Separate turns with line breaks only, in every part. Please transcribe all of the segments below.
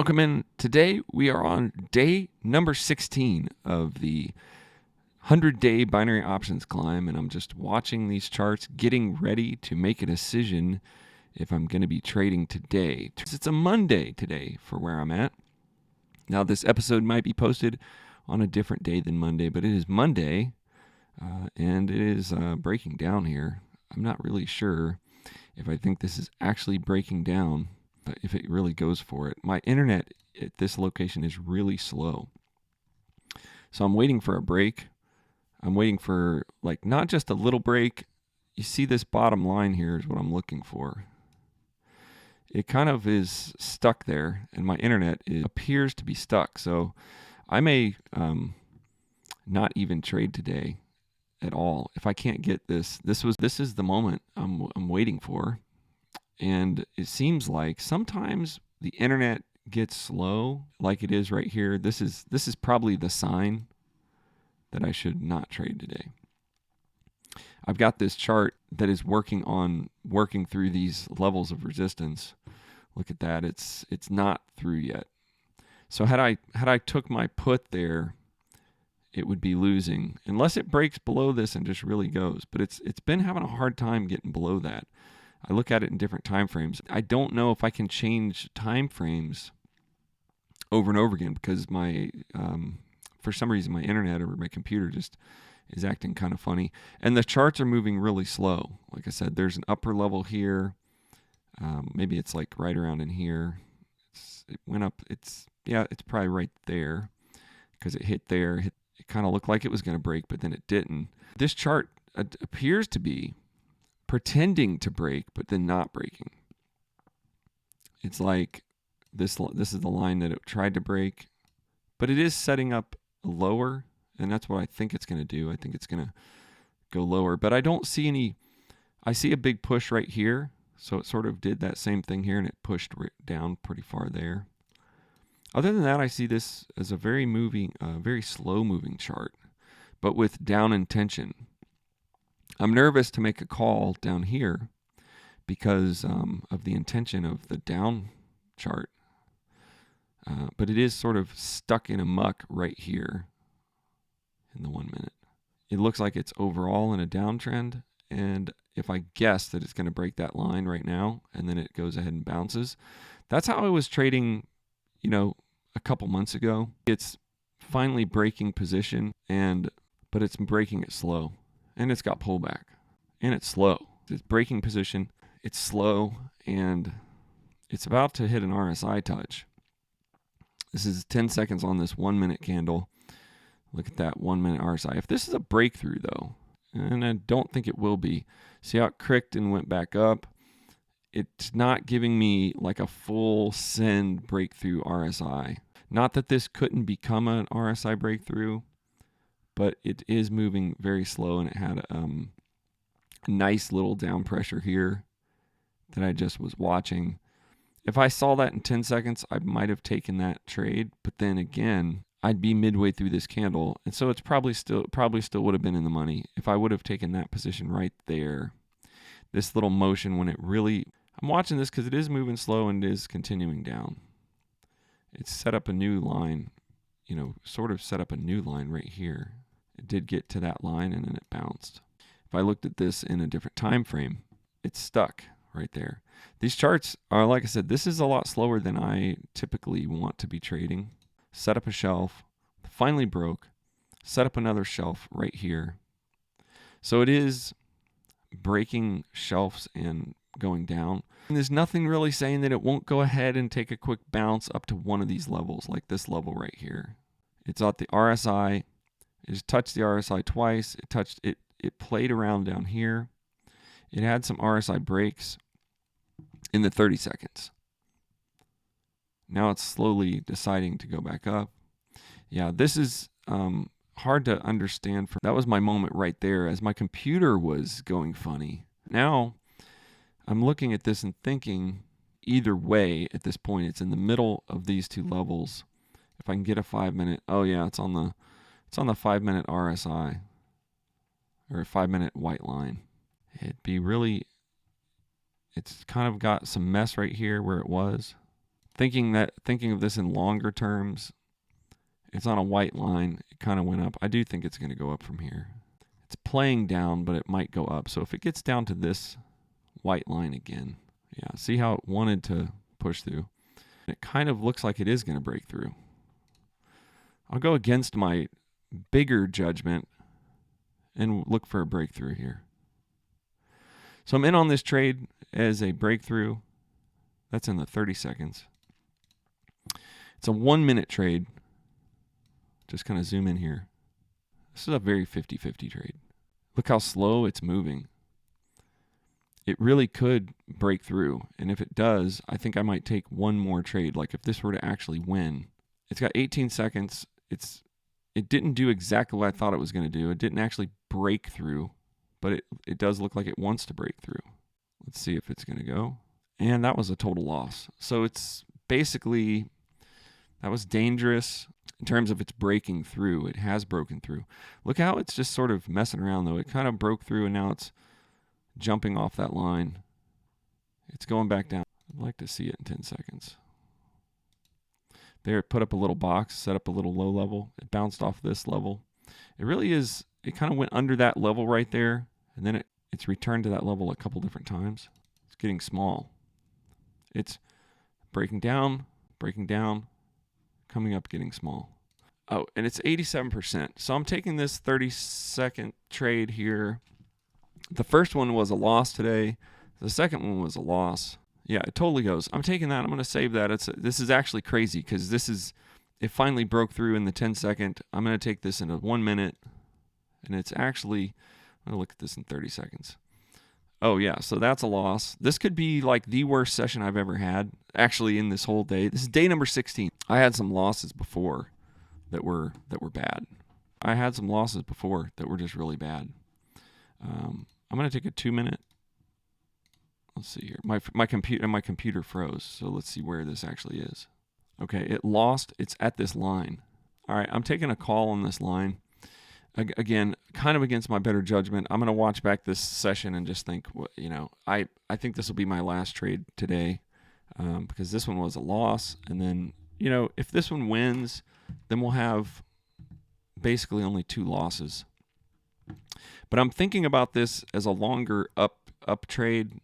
Welcome in. Today we are on day number 16 of the 100-day binary options climb, and I'm just watching these charts, getting ready to make a decision if I'm going to be trading today. It's a Monday today for where I'm at. Now, this episode might be posted on a different day than Monday, but it is Monday, and it is breaking down here. I'm not really sure if I think this is actually breaking down, if it really goes for it. My internet at this location is really slow. So I'm waiting for a break. I'm waiting for, like, not just a little break. You see this bottom line here is what I'm looking for. It kind of is stuck there, and my internet appears to be stuck. So I may not even trade today at all if I can't get this. This is the moment I'm waiting for. And it seems like sometimes the internet gets slow, like it is right here. This is probably the sign that I should not trade today. I've got this chart that is working through these levels of resistance. Look at that. It's not through yet. So had I took my put there, it would be losing unless it breaks below this and just really goes. But it's been having a hard time getting below that. I look at it in different time frames. I don't know if I can change time frames over and over again because my for some reason my internet or my computer just is acting kind of funny. And the charts are moving really slow. Like I said, there's an upper level here. Maybe it's like right around in here. It went up. It's probably right there because it hit there. It kind of looked like it was going to break, but then it didn't. This chart appears to be pretending to break, but then not breaking. It's like this is the line that it tried to break, but it is setting up lower, and that's what I think it's going to do. I think it's going to go lower, but I don't see any. I see a big push right here, so it sort of did that same thing here, and it pushed down pretty far there. Other than that, I see this as a very slow moving chart, but with down intention. I'm nervous to make a call down here because of the intention of the down chart. But it is sort of stuck in a muck right here in the 1 minute. It looks like it's overall in a downtrend. And if I guess that it's going to break that line right now and then it goes ahead and bounces, that's how I was trading, a couple months ago. It's finally breaking position, but it's breaking it slow. And it's got pullback, and it's slow. It's breaking position, it's slow, and it's about to hit an RSI touch. This is 10 seconds on this 1 minute candle. Look at that 1 minute RSI. If this is a breakthrough, though, and I don't think it will be, see how it cricked and went back up? It's not giving me like a full send breakthrough RSI. Not that this couldn't become an RSI breakthrough, but it is moving very slow, and it had a nice little down pressure here that I just was watching. If I saw that in 10 seconds, I might have taken that trade, but then again, I'd be midway through this candle, and so it's probably still would have been in the money if I would have taken that position right there. This little motion when it really, I'm watching this because it is moving slow and it is continuing down. It's set up a new line, sort of set up a new line right here. It did get to that line and then it bounced. If I looked at this in a different time frame, it's stuck right there. These charts are, like I said, this is a lot slower than I typically want to be trading. Set up a shelf, finally broke, set up another shelf right here. So it is breaking shelves and going down. And there's nothing really saying that it won't go ahead and take a quick bounce up to one of these levels, like this level right here. It's at the RSI. It just touched the RSI twice. It played around down here. It had some RSI breaks in the 30 seconds. Now it's slowly deciding to go back up. Yeah, this is hard to understand. That was my moment right there as my computer was going funny. Now I'm looking at this and thinking either way at this point. It's in the middle of these two levels. If I can get a 5 minute, oh yeah, it's on the 5 minute RSI or a 5 minute white line. It's kind of got some mess right here where it was. thinking of this in longer terms, it's on a white line. It kind of went up. I do think it's going to go up from here. It's playing down, but it might go up. So if it gets down to this white line again, yeah, see how it wanted to push through? It kind of looks like it is going to break through. I'll go against my bigger judgment and look for a breakthrough here. So I'm in on this trade as a breakthrough. That's in the 30 seconds. It's a 1 minute trade. Just kind of zoom in here. This is a very 50-50 trade. Look how slow it's moving. It really could break through. And if it does, I think I might take one more trade. Like if this were to actually win. It's got 18 seconds. It didn't do exactly what I thought it was going to do. It didn't actually break through, but it does look like it wants to break through. Let's see if it's going to go. And that was a total loss. So it's basically, that was dangerous in terms of its breaking through. It has broken through. Look how it's just sort of messing around though. It kind of broke through and now it's jumping off that line. It's going back down. I'd like to see it in 10 seconds. There, it put up a little box, set up a little low level. It bounced off this level. It really is, it kind of went under that level right there, and then it's returned to that level a couple different times. It's getting small. It's breaking down, coming up, getting small. Oh, and it's 87%. So I'm taking this 30-second trade here. The first one was a loss today. The second one was a loss. Yeah, it totally goes. I'm taking that. I'm going to save that. This is actually crazy because it finally broke through in the 10-second. I'm going to take this into 1 minute, and it's actually, I'm going to look at this in 30 seconds. Oh, yeah, so that's a loss. This could be like the worst session I've ever had, actually, in this whole day. This is day number 16. I had some losses before that were bad. I had some losses before that were just really bad. I'm going to take a 2 minute. Let's see here. My computer froze. So let's see where this actually is. Okay, it lost. It's at this line. All right, I'm taking a call on this line. Again, kind of against my better judgment. I'm going to watch back this session and just think, I think this will be my last trade today because this one was a loss. And then, if this one wins, then we'll have basically only 2 losses. But I'm thinking about this as a longer up trade.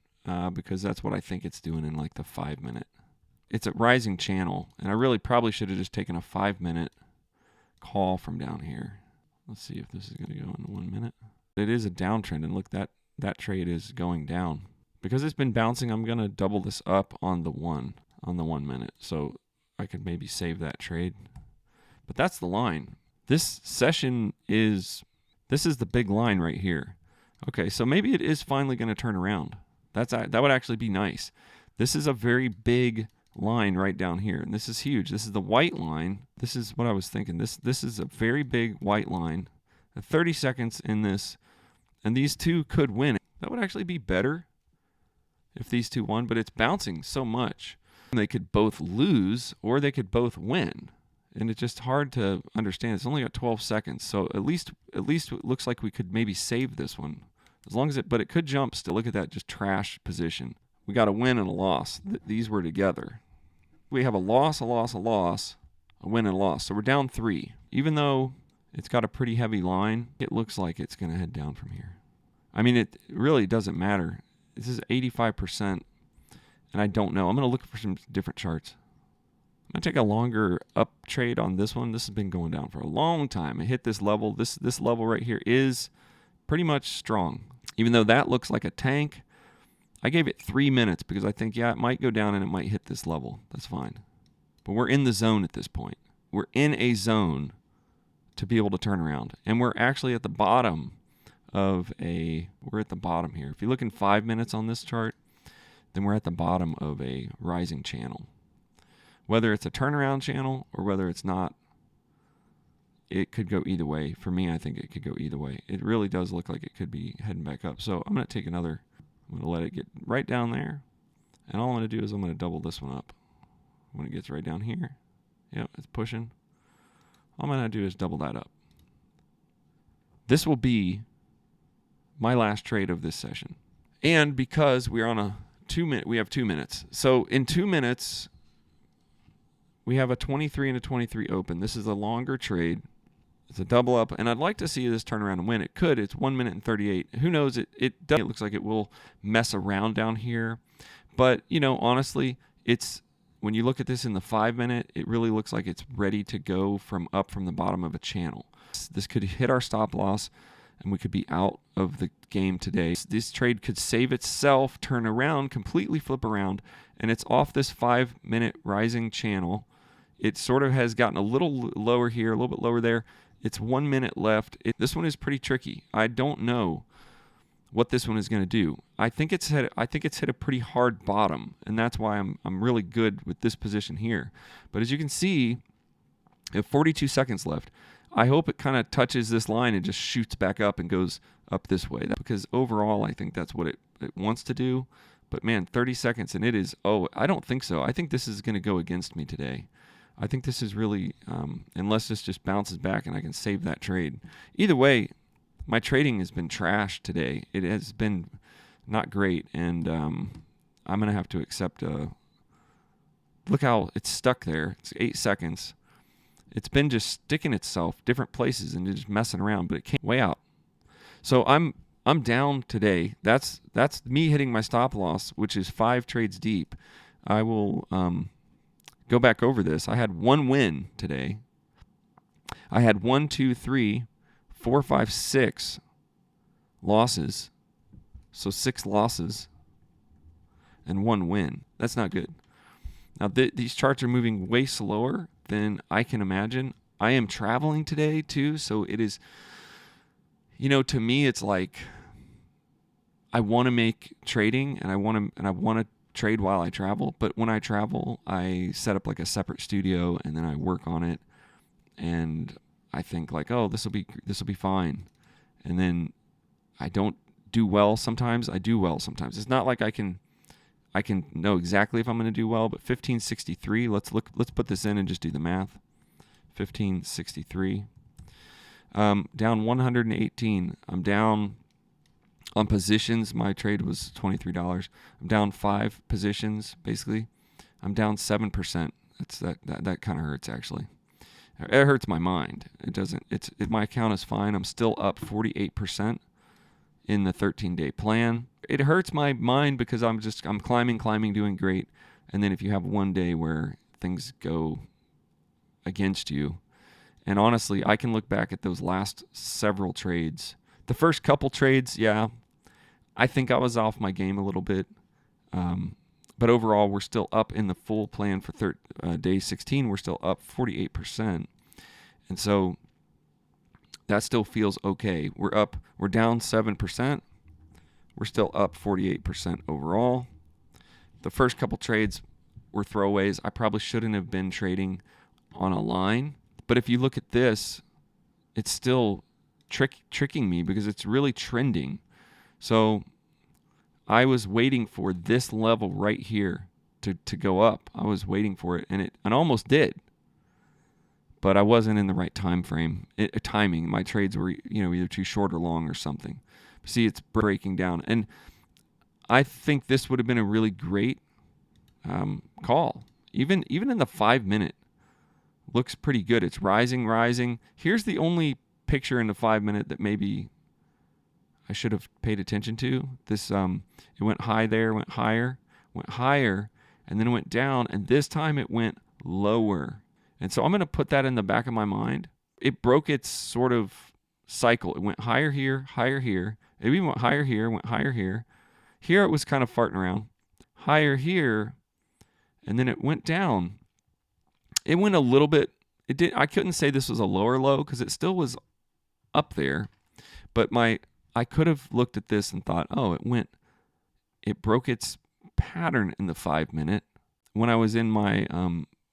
Because that's what I think it's doing in like the 5 minute. It's a rising channel, and I really probably should have just taken a 5 minute call from down here. Let's see if this is going to go in 1 minute. It is a downtrend, and look, that trade is going down. Because it's been bouncing, I'm going to double this up on the 1 minute. So I could maybe save that trade. But that's the line. This session this is the big line right here. Okay, so maybe it is finally going to turn around. That would actually be nice. This is a very big line right down here, and this is huge. This is the white line. This is what I was thinking. This is a very big white line. 30 seconds in this, and these two could win. That would actually be better if these two won, but it's bouncing so much. They could both lose or they could both win, and it's just hard to understand. It's only got 12 seconds, so at least it looks like we could maybe save this one. As long as but it could jump still. Look at that, just trash position. We got a win and a loss. These were together. We have a loss, a loss, a loss, a win and a loss. So we're down 3. Even though it's got a pretty heavy line, it looks like it's going to head down from here. I mean, it really doesn't matter. This is 85%, and I don't know. I'm going to look for some different charts. I'm going to take a longer up trade on this one. This has been going down for a long time. It hit this level. This level right here is pretty much strong. Even though that looks like a tank, I gave it 3 minutes because I think, it might go down and it might hit this level. That's fine. But we're in the zone at this point. We're in a zone to be able to turn around. And we're actually at the bottom we're at the bottom here. If you look in 5 minutes on this chart, then we're at the bottom of a rising channel. Whether it's a turnaround channel or whether it's not, it could go either way. For me, I think it could go either way. It really does look like it could be heading back up. So I'm going to take I'm going to let it get right down there. And all I'm going to do is I'm going to double this one up. When it gets right down here, yep, it's pushing. All I'm going to do is double that up. This will be my last trade of this session. And because we're on we have 2 minutes. So in 2 minutes, we have a 23 and a 23 open. This is a longer trade. It's a double up, and I'd like to see this turn around and win. It could. It's 1 minute and 38. Who knows? It looks like it will mess around down here. But, honestly, it's when you look at this in the 5 minute, it really looks like it's ready to go from the bottom of a channel. This could hit our stop loss, and we could be out of the game today. This trade could save itself, turn around, completely flip around, and it's off this 5 minute rising channel. It sort of has gotten a little lower here, a little bit lower there. It's 1 minute left. This one is pretty tricky. I don't know what this one is going to do. I think it's hit a pretty hard bottom, and that's why I'm really good with this position here. But as you can see, we have 42 seconds left. I hope it kind of touches this line and just shoots back up and goes up this way. Because overall, I think that's what it wants to do. But man, 30 seconds, and it is, I don't think so. I think this is going to go against me today. I think this is really, unless this just bounces back and I can save that trade. Either way, my trading has been trashed today. It has been not great, and I'm going to have to accept look how it's stuck there. It's 8 seconds. It's been just sticking itself different places and just messing around, but it came way out. So I'm down today. That's me hitting my stop loss, which is 5 trades deep. I will go back over this. I had 1 win today. I had 1, 2, 3, 4, 5, 6 losses. So 6 losses and 1 win. That's not good. Now these charts are moving way slower than I can imagine. I am traveling today too, so it is, to me it's like I want to make trading and I want to trade while I travel, but when I travel, I set up like a separate studio and then I work on it, and I think like, this will be fine, and then I don't do well sometimes. I do well sometimes. It's not like I can know exactly if I'm going to do well, but 1563. Let's put this in and just do the math. 1563. Down 118. I'm down. On positions, my trade was $23. I'm down 5 positions, basically. I'm down 7%. That kind of hurts, actually. It hurts my mind. It doesn't. My account is fine. I'm still up 48% in the 13-day plan. It hurts my mind because I'm climbing, doing great. And then if you have one day where things go against you, and honestly, I can look back at those last several trades. The first couple trades, yeah, I think I was off my game a little bit. But overall, we're still up in the full plan for day 16. We're still up 48%. And so that still feels okay. We're down 7%. We're still up 48% overall. The first couple trades were throwaways. I probably shouldn't have been trading on a line. But if you look at this, it's still tricking me because it's really trending. So I was waiting for this level right here to go up. I was waiting for it, and it almost did. But I wasn't in the right time frame. Timing. My trades were either too short or long or something. See, it's breaking down. And I think this would have been a really great call. Even in the 5 minute, looks pretty good. It's rising. Here's the only picture in the 5 minute that maybe I should have paid attention to. This it went high there, went higher, and then it went down, and this time it went lower. And so I'm going to put that in the back of my mind. It broke its sort of cycle. It went higher here. It even went higher here, went higher here. Here it was kind of farting around. Higher here, and then it went down. It went a little bit. I couldn't say this was a lower low because it still was up there. But I could have looked at this and thought, it broke its pattern in the 5 minute. When I was in my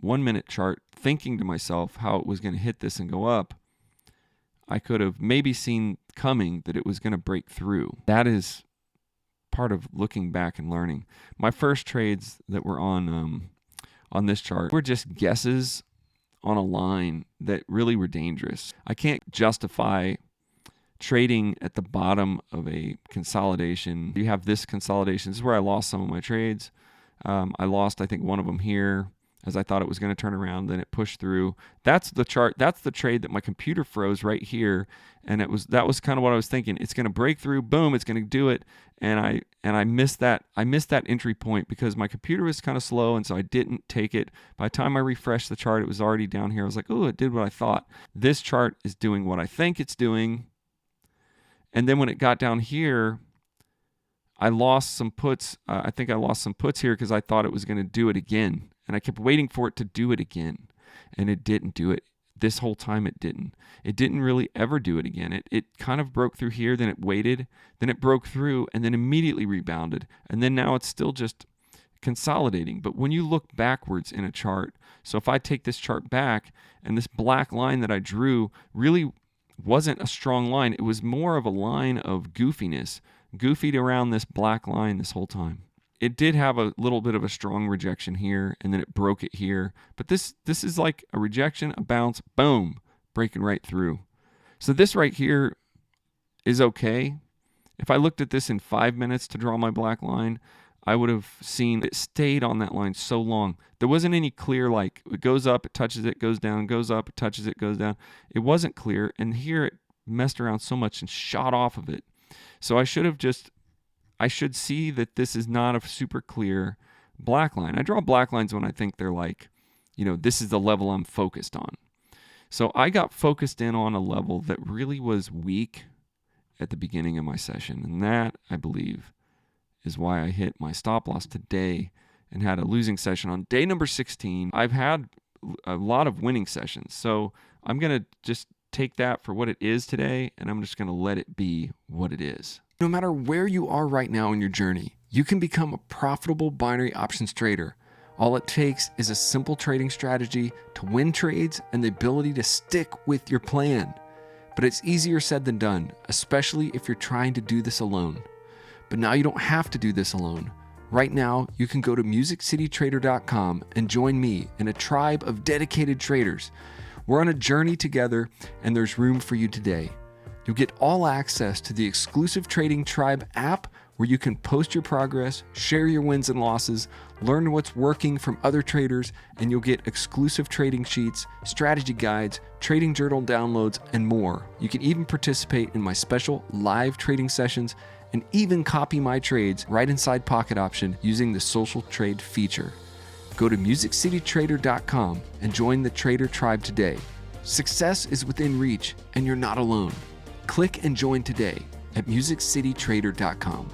1 minute chart thinking to myself how it was going to hit this and go up, I could have maybe seen coming that it was going to break through. That is part of looking back and learning. My first trades that were on this chart were just guesses on a line that really were dangerous. I can't justify trading at the bottom of a consolidation. You have this consolidation. This is where I lost some of my trades. I lost, I think, one of them here. as I thought it was going to turn around. Then it pushed through. That's the chart. That's the trade that my computer froze right here. And that was kind of what I was thinking. It's going to break through. Boom, it's going to do it. And I missed that. I missed that entry point because my computer was kind of slow, and so I didn't take it. By the time I refreshed the chart, it was already down here. I was like, oh, it did what I thought. This chart is doing what I think it's doing. And then when it got down here, I lost some puts. I think I lost some puts here because I thought it was going to do it again. And I kept waiting for it to do it again. And it didn't do it. This whole time it didn't. It didn't really ever do it again. It kind of broke through here, then it waited, then it broke through, and then immediately rebounded. And then now it's still just consolidating. But when you look backwards in a chart, so if I take this chart back, and this black line that I drew really wasn't a strong line. It was more of a line of goofiness, goofied around this black line this whole time. It did have a little bit of a strong rejection here, and then it broke it here. But this is like a rejection, a bounce, boom, breaking right through. So this right here is okay. If I looked at this in 5 minutes to draw my black line, I would have seen it stayed on that line so long. There wasn't any clear, like, it goes up, it touches it, goes down, goes up, it touches it, goes down. It wasn't clear, and here it messed around so much and shot off of it. So I should see that this is not a super clear black line. I draw black lines when I think they're like, this is the level I'm focused on. So I got focused in on a level that really was weak at the beginning of my session, and that, I believe, is why I hit my stop loss today and had a losing session on day number 16. I've had a lot of winning sessions, so I'm going to just take that for what it is today, and I'm just going to let it be what it is. No matter where you are right now in your journey, you can become a profitable binary options trader. All it takes is a simple trading strategy to win trades and the ability to stick with your plan. But it's easier said than done, especially if you're trying to do this alone. But now you don't have to do this alone. Right now, you can go to MusicCityTrader.com and join me in a tribe of dedicated traders. We're on a journey together, and there's room for you today. You'll get all access to the exclusive Trading Tribe app where you can post your progress, share your wins and losses, learn what's working from other traders, and you'll get exclusive trading sheets, strategy guides, trading journal downloads, and more. You can even participate in my special live trading sessions and even copy my trades right inside Pocket Option using the Social Trade feature. Go to MusicCityTrader.com and join the Trader Tribe today. Success is within reach, and you're not alone. Click and join today at MusicCityTrader.com.